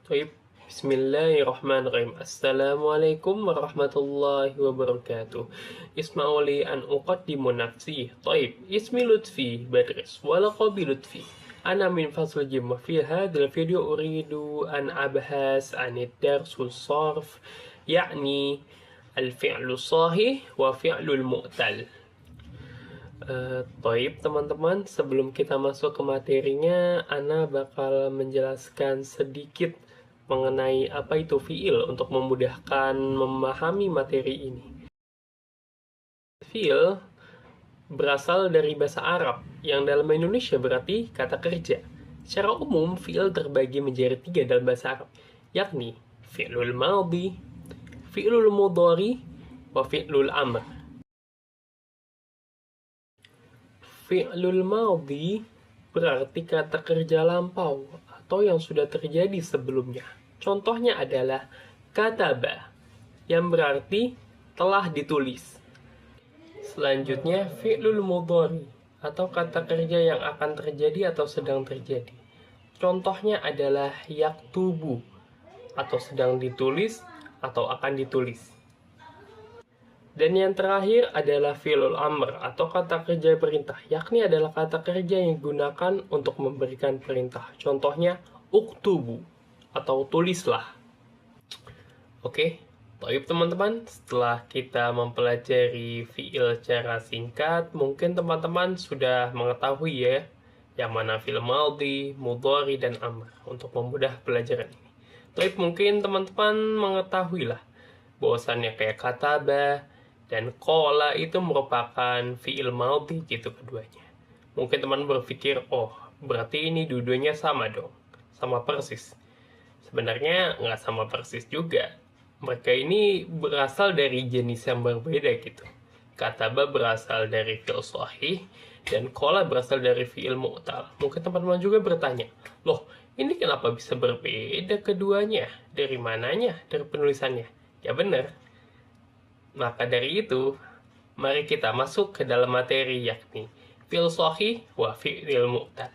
طيب بسم الله الرحمن الرحيم. السلام عليكم ورحمة الله وبركاته. اسمعوا لي أن أقدم نفسي. طيب اسمي لطفي بدرس ولقبي لطفي. أنا من فصل جيم. في هذا الفيديو أريد أن أبحث عن الدرس الصرف، يعني الفعل الصحيح وفعل المؤتل. Taib teman-teman, sebelum kita masuk ke materinya, Ana bakal menjelaskan sedikit mengenai apa itu fiil untuk memudahkan memahami materi ini. Fiil berasal dari bahasa Arab yang dalam Indonesia berarti kata kerja. Secara umum, fiil terbagi menjadi 3 dalam bahasa Arab, yakni fi'lul madhi, fi'lul mudhari, wa fi'lul amr. Fi'lul madhi berarti kata kerja lampau atau yang sudah terjadi sebelumnya. Contohnya adalah kataba, yang berarti telah ditulis. Selanjutnya fi'lul mudhari atau kata kerja yang akan terjadi atau sedang terjadi. Contohnya adalah yaktubu atau sedang ditulis atau akan ditulis. Dan yang terakhir adalah fi'lul amr atau kata kerja perintah, yakni adalah kata kerja yang digunakan untuk memberikan perintah. Contohnya uktubu atau tulislah. Oke, baik teman-teman, setelah kita mempelajari fi'il secara singkat, mungkin teman-teman sudah mengetahui ya, yang mana fi'il madhi, mudhari, dan amr untuk memudah pelajaran ini. Tapi mungkin teman-teman mengetahui lah bahwasannya kayak kataba dan qala itu merupakan fi'il madhi gitu keduanya. Mungkin teman berpikir, oh berarti ini dua-duanya sama dong, sama persis. Sebenarnya nggak sama persis juga. Mereka ini berasal dari jenis yang berbeda gitu. Kataba berasal dari fi'il sahih dan qala berasal dari fi'il mu'tal. Mungkin teman-teman juga bertanya, loh ini kenapa bisa berbeda keduanya? Dari mananya? Dari penulisannya? Ya benar. Maka dari itu, mari kita masuk ke dalam materi yakni fi'il sahih wa fi'il mu'tal.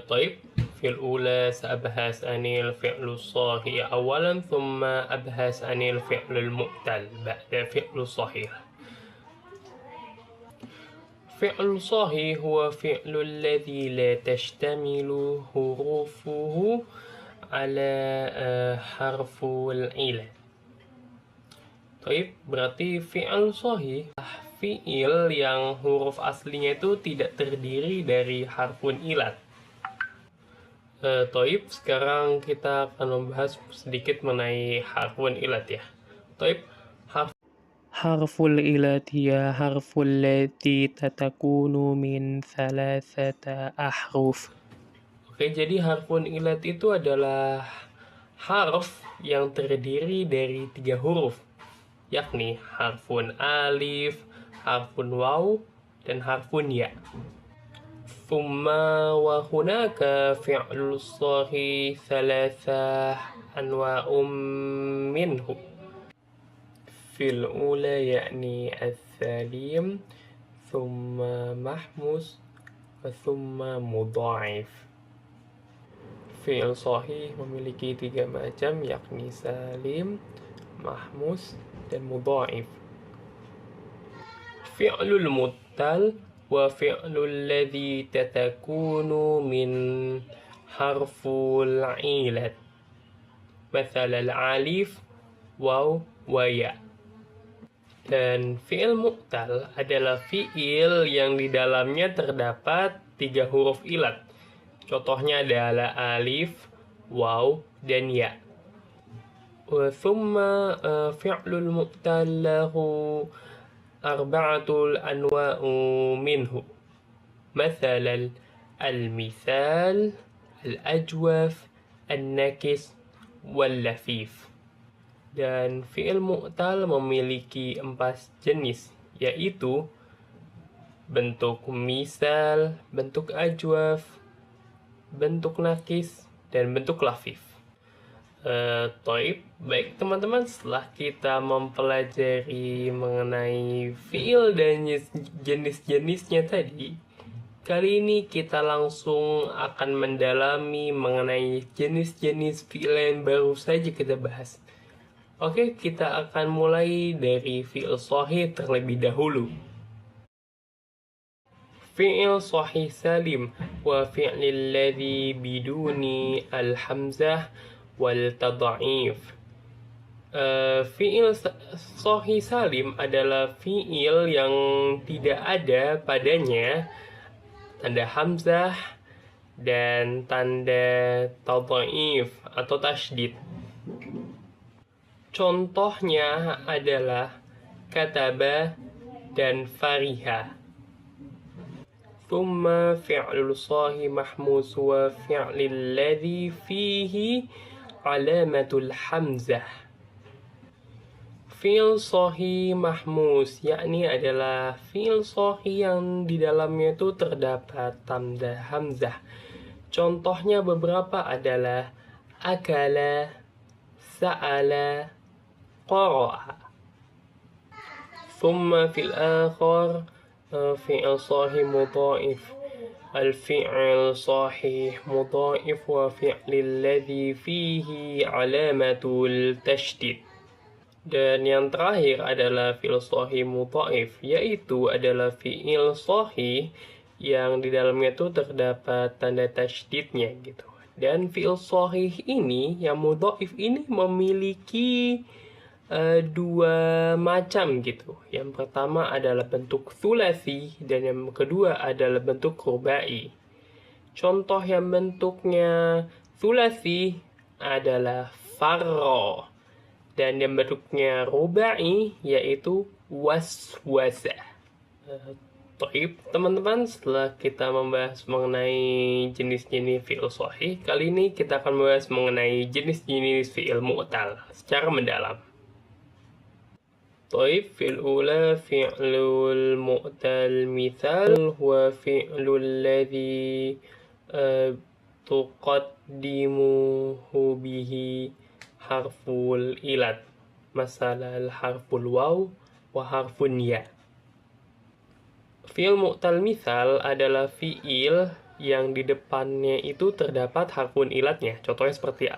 طيب في الأولى سأبحث عن الفعل الصحيح أولا ثم أبحث عن الفعل المؤتل بعد فعل الصحيح. فعل صحيح هو فعل الذي لا تشتمل حروفه على حرف العلة. Taib, berarti fi'il sahih, fi'il yang huruf aslinya itu tidak terdiri dari harfun ilat. Taib, sekarang kita akan membahas sedikit mengenai harfun ilat ya. Taib, harful ilat ya harful lati tatakunu min thalathata ahruf. Oke, jadi harfun ilat itu adalah harf yang terdiri dari 3 huruf, yakni harfun alif, harfun waw, dan harfun ya. Thumma wa hunaka fi'lul sahih thalatha anwa'um minhu. Fil ula yakni al-thalim, thumma mahmus, wa thumma mudha'if. Fi'il sahih memiliki 3 macam, yakni salim, mahmus, dan mudha'if. Fi'lul mu'tal wa fi'lul ladzi tatakunu min harful ilat, mathal al-alif, waw, wa ya. Dan fi'il mu'tal adalah fi'il yang di dalamnya terdapat 3 huruf ilat. Contohnya adalah alif, waw, dan ya. ثم فعل المؤتل له 4 أنواع منه، مثلا المثال، الأجوف، النكس، واللفيف. Dan fi'il mu'tal memiliki 4 jenis, yaitu bentuk misal, bentuk ajwaf, bentuk nakis, dan bentuk lafif. Taib, baik teman-teman, setelah kita mempelajari mengenai fi'il dan jenis-jenisnya tadi, Kali ini kita langsung akan mendalami mengenai jenis-jenis fi'il yang baru saja kita bahas. Oke, kita akan mulai dari fi'il shahih terlebih dahulu. Fi'il shahih salim wa fi'lil ladzi biduni al-hamzah wal tad'if. Fi'il shahih salim adalah fi'il yang tidak ada padanya tanda hamzah dan tanda tad'if atau tasydid. Contohnya adalah kataba dan fariha. Thumma fi'lul shahih mahmus wa fi'lil ladzi fihi alamatul hamzah. Fi'il shahih mahmus, yakni adalah fi'il shahih yang di dalamnya itu terdapat tanda hamzah. Contohnya beberapa adalah akala, sa'ala, qara'a. Thumma fil akhar fi'il shahih mudha'if. Al-fi'il shahih mudha'if wa fi'lil ladzi fihi alamatul tasydid. Dan yang terakhir adalah fi'il shahih mudha'if, yaitu adalah fi'il shahih yang di dalamnya itu terdapat tanda tasydidnya gitu. Dan fi'il shahih ini, yang mudha'if ini memiliki dua macam gitu. Yang pertama adalah bentuk tsulasi dan yang kedua adalah bentuk rubai. Contoh yang bentuknya tsulasi adalah farra. Dan yang bentuknya rubai yaitu waswasa. Baik, teman-teman, setelah kita membahas mengenai jenis-jenis fi'il shahih, kali ini kita akan membahas mengenai jenis-jenis fi'il mu'tal secara mendalam. Baik, fi'il ula fi'lul mu'tal mithal huwa fi'lul ladzi tuqaddimuhu bihi harful ilat, masalah harful waw wa harfun ya. Fi'il mu'tal mithal adalah fi'il yang di depannya itu terdapat harfun ilatnya. Contohnya seperti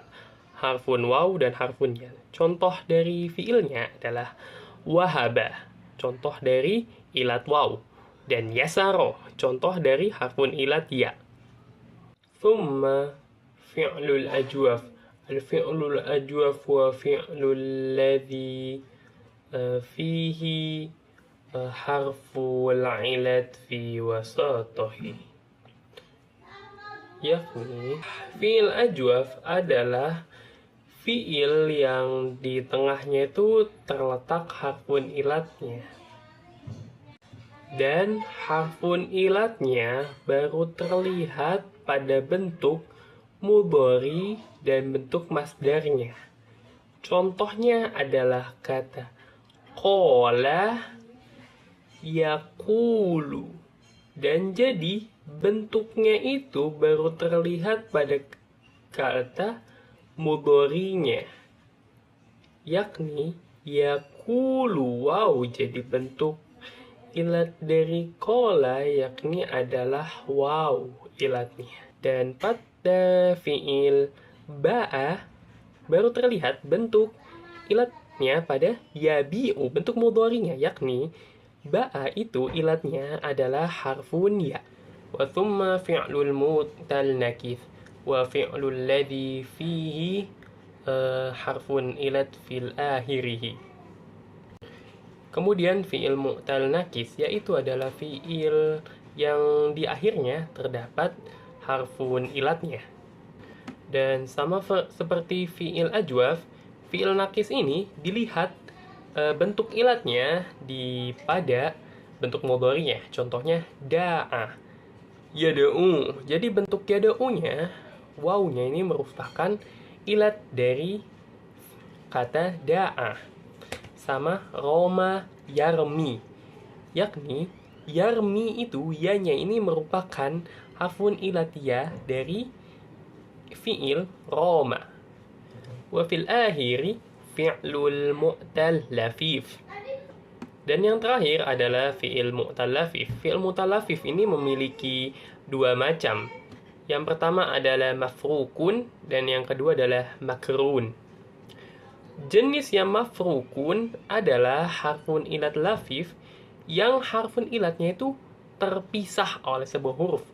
harfun waw dan harfun ya. Contoh dari fi'ilnya adalah wahaba, contoh dari ilat waw, dan yasaro, contoh dari harfun ilat ya. Thumma fi'lul ajwaf. Al-fi'lul ajwaf wa fi'lul ladzi fihi harful ilat fi wasatihi. Yakni fi'il ajwaf adalah fi'il yang di tengahnya itu terletak harfun ilatnya. Dan harfun ilatnya baru terlihat pada bentuk mudhari dan bentuk masdarnya. Contohnya adalah kata qala yaqulu. Dan jadi bentuknya itu baru terlihat pada kata mudharinya, yakni yaqulu. Wow, jadi bentuk ilat dari qala yakni adalah waw ilatnya. Dan pada fi'il ba'a baru terlihat bentuk ilatnya pada yabi'u, bentuk mudharinya, yakni ba'a itu ilatnya adalah harfun ya. Wa thumma fi'lul mu'tal nakith wa fi'lul ladzi fihi harfun ilat fil akhirih. Kemudian fi'il mu'tal nakis yaitu adalah fi'il yang di akhirnya terdapat harfun ilatnya. Dan sama seperti fi'il ajwaf, fi'il nakis ini dilihat bentuk ilatnya pada bentuk mudhari'nya. Contohnya da'a, yada'u. Jadi bentuk yada'u-nya, wawnya ini merupakan ilat dari kata da'a. Sama roma yarmi, yakni yarmi itu ya-nya ini merupakan harfun ilatiyah dari fi'il roma. Wa fil akhiri fi'lul mu'tal lafif. Dan yang terakhir adalah fi'il mu'talafif. Fi'il mu'talafif ini memiliki dua macam. Yang pertama adalah mafrukun dan yang kedua adalah makrun. Jenis yang mafrukun adalah harfun ilat lafif yang harfun ilatnya itu terpisah oleh sebuah huruf.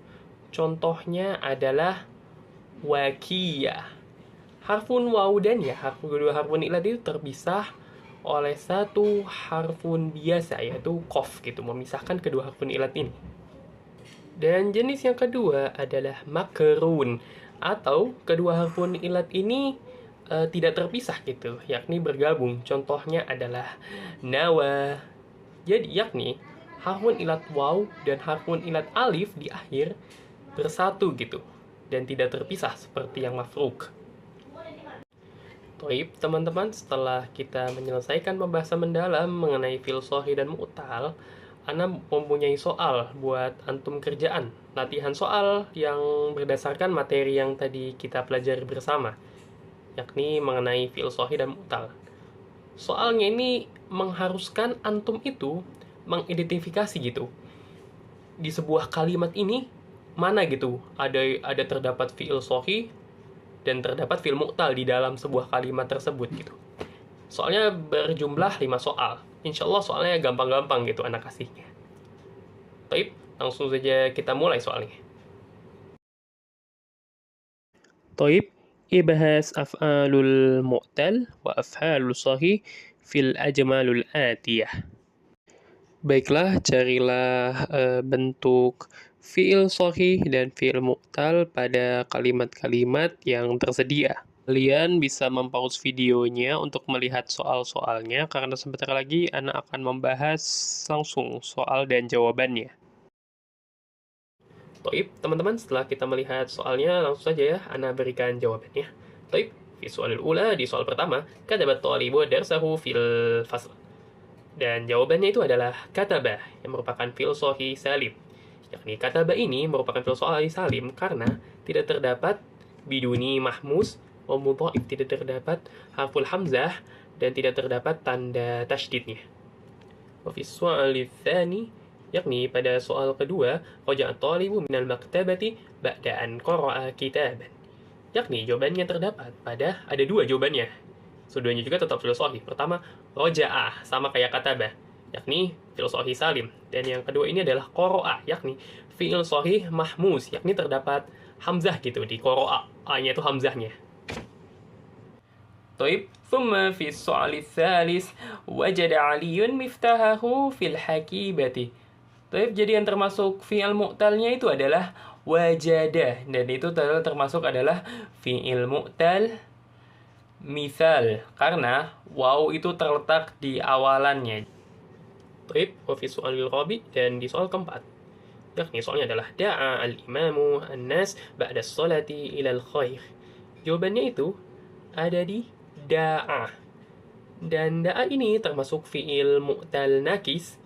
Contohnya adalah wakiyah. Harfun waw dan ya, kedua harfun ilat itu terpisah oleh satu harfun biasa, yaitu qaf gitu, memisahkan kedua harfun ilat ini. Dan jenis yang kedua adalah makrun, atau kedua harfun ilat ini tidak terpisah gitu, yakni bergabung. Contohnya adalah nawa. Jadi yakni harfun ilat waw dan harfun ilat alif di akhir bersatu gitu, dan tidak terpisah seperti yang mafruk. Toib, teman-teman, setelah kita menyelesaikan pembahasan mendalam mengenai fi'il shahih dan mu'tal, Ana mempunyai soal buat antum kerjaan. Latihan soal yang berdasarkan materi yang tadi kita pelajari bersama, yakni mengenai fi'il shahih dan mu'tal. Soalnya ini mengharuskan antum itu mengidentifikasi gitu. Di sebuah kalimat ini, mana gitu ada terdapat fi'il shahih dan terdapat fi'il mu'tal di dalam sebuah kalimat tersebut gitu. Soalnya berjumlah 5 soal. Insya Allah soalnya gampang-gampang gitu anak kasihnya. Baik, langsung saja kita mulai soalnya. Baik, ibahas af'alul mu'tal wa af'alul shahih fil ajmalul atiyah. Baiklah, carilah bentuk fi'il shahih dan fi'il mu'tal pada kalimat-kalimat yang tersedia. Kalian bisa mempause videonya untuk melihat soal-soalnya, karena sebentar lagi Ana akan membahas langsung soal dan jawabannya. Toib, teman-teman, setelah kita melihat soalnya, langsung saja ya Ana berikan jawabannya. Toib, di soal ula, di soal pertama, katabat thalibu darsahu fil fasl. Dan jawabannya itu adalah katabah, yang merupakan fi'il shahih salim. Yakni katabah ini merupakan fi'il shahih salim karena tidak terdapat biduni mahmus, mudha'if, tidak terdapat harful hamzah, dan tidak terdapat tanda tasydidnya. Wa fi soal tsani, yakni pada soal kedua, raja'a thalibu minal maktabati ba'da an qara'a kitaban. Yakni jawabannya terdapat pada ada dua jawabannya. Keduanya juga tetap fi'il shahih. Pertama, roja'ah, sama kayak katabah, yakni fi'il shahih salim. Dan yang kedua ini adalah qara'a, yakni fi'il shahih mahmus, yakni terdapat hamzah gitu di qara'a. A-nya itu hamzahnya. Taib, thumma fi soal tsalis wajada aliyun miftahahu fil hakibati. Taib, jadi yang termasuk fi'il mu'talnya itu adalah wajada, dan itu termasuk adalah fi'il mu'tal misal, karena waw itu terletak di awalannya. Baik, wa fi soalil rabi, dan di soal keempat, yakni soalnya adalah da'a al-imamu an-nas ba'da sholati ilal khair. Jawabannya itu ada di da'a. Dan da'a ini termasuk fi'il mu'tal nakis,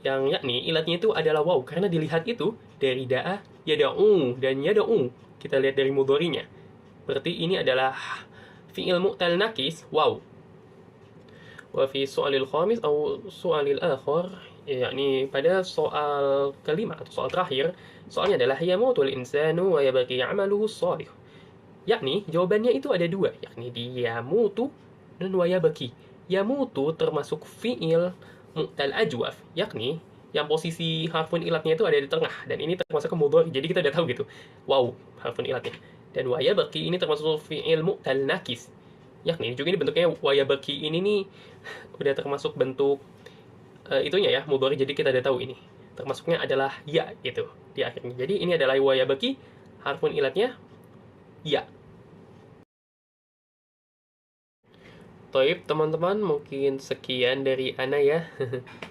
yang yakni ilatnya itu adalah waw, karena dilihat itu dari da'a yada'u dan yada'u. Kita lihat dari mudhari'nya. Berarti ini adalah fi'il mu'tal nakis waw. Wa fi soalil khamis atau soalil akhir, yakni pada soal kelima atau soal terakhir, soalnya adalah yamutul insanu wa yabqi amaluhu shalih. Yakni jawabannya itu ada dua, yakni dia yamutu dan wa yabqi. Yamutu termasuk fi'il mu'tal ajwaf, yakni yang posisi harfun ilatnya itu ada di tengah, dan ini termasuk ke mudhari, jadi kita udah tahu gitu wow harfun ilatnya. Dan wayabaki ini termasuk fi'il mu'tal nakis, yakni juga ini bentuknya wayabaki ini nih udah termasuk bentuk itunya ya mudhari, jadi kita udah tahu ini termasuknya adalah ya gitu di akhirnya. Jadi ini adalah wayabaki, harfun ilatnya ya. Toib, teman-teman, mungkin sekian dari Ana ya.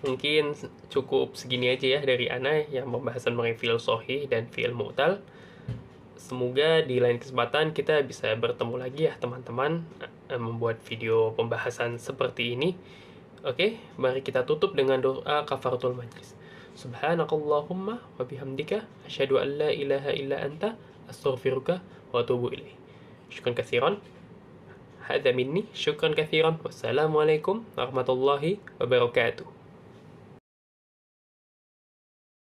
Mungkin cukup segini aja ya dari Ana yang pembahasan mengenai fi'il shahih dan fi'il mu'tal. Semoga di lain kesempatan kita bisa bertemu lagi ya teman-teman, membuat video pembahasan seperti ini. Oke, mari kita tutup dengan doa kafaratul majlis. Subhanakallahumma wa bihamdika asyhadu an la ilaha illa anta astaghfiruka wa atubu ilaik. Syukran katsiran. Hadza minni, syukran katsiran. Wassalamualaikum warahmatullahi wabarakatuh.